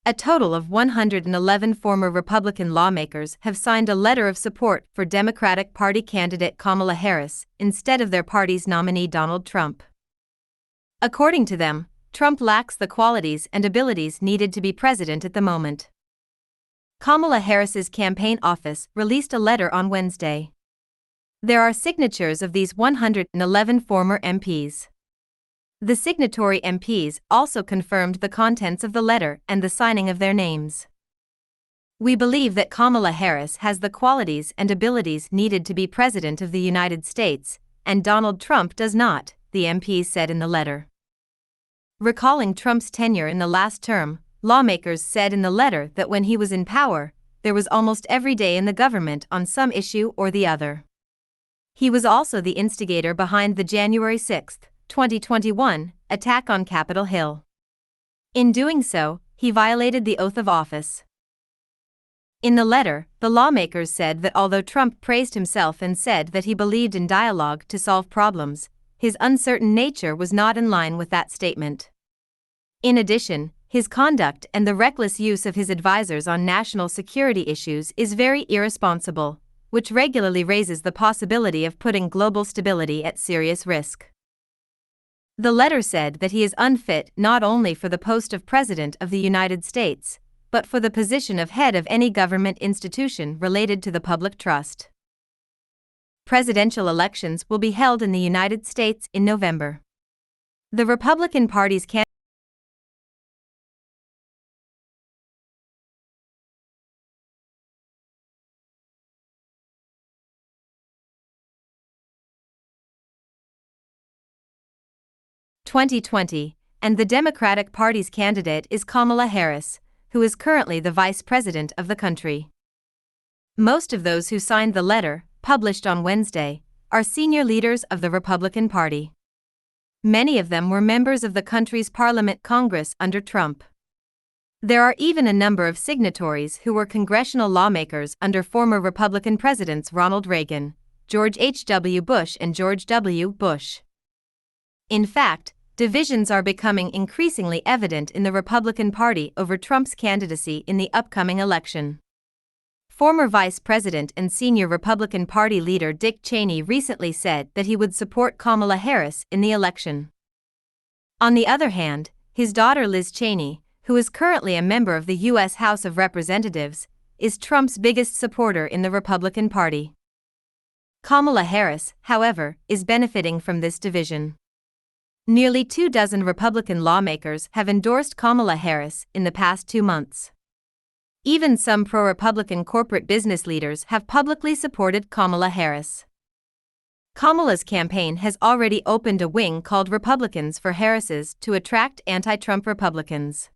A total of 111 former Republican lawmakers have signed a letter of support for Democratic Party candidate Kamala Harris instead of their party's nominee Donald Trump. According to them, Trump lacks the qualities and abilities needed to be president at the moment. Kamala Harris's campaign office released a letter on Wednesday. There are signatures of these 111 former MPs. The signatory MPs also confirmed the contents of the letter and the signing of their names. "We believe that Kamala Harris has the qualities and abilities needed to be President of the United States, and Donald Trump does not," the MPs said in the letter. Recalling Trump's tenure in the last term, lawmakers said in the letter that when he was in power, there was almost every day in the government on some issue or the other. He was also the instigator behind the January 6, 2021, attack on Capitol Hill. In doing so, he violated the oath of office. In the letter, the lawmakers said that although Trump praised himself and said that he believed in dialogue to solve problems, his uncertain nature was not in line with that statement. In addition, his conduct and the reckless use of his advisors on national security issues is very irresponsible, which regularly raises the possibility of putting global stability at serious risk. The letter said that he is unfit not only for the post of President of the United States, but for the position of head of any government institution related to the public trust. Presidential elections will be held in the United States in November. The Republican Party's candidate (2020) and the Democratic Party's candidate is Kamala Harris, who is currently the vice president of the country. Most of those who signed the letter, published on Wednesday, are senior leaders of the Republican Party. Many of them were members of the country's Parliament Congress under Trump. There are even a number of signatories who were congressional lawmakers under former Republican presidents Ronald Reagan, George H.W. Bush and George W. Bush. In fact, divisions are becoming increasingly evident in the Republican Party over Trump's candidacy in the upcoming election. Former Vice President and senior Republican Party leader Dick Cheney recently said that he would support Kamala Harris in the election. On the other hand, his daughter Liz Cheney, who is currently a member of the U.S. House of Representatives, is Trump's biggest supporter in the Republican Party. Kamala Harris, however, is benefiting from this division. Nearly 24 Republican lawmakers have endorsed Kamala Harris in the past 2 months. Even some pro-Republican corporate business leaders have publicly supported Kamala Harris. Kamala's campaign has already opened a wing called Republicans for Harris's to attract anti-Trump Republicans.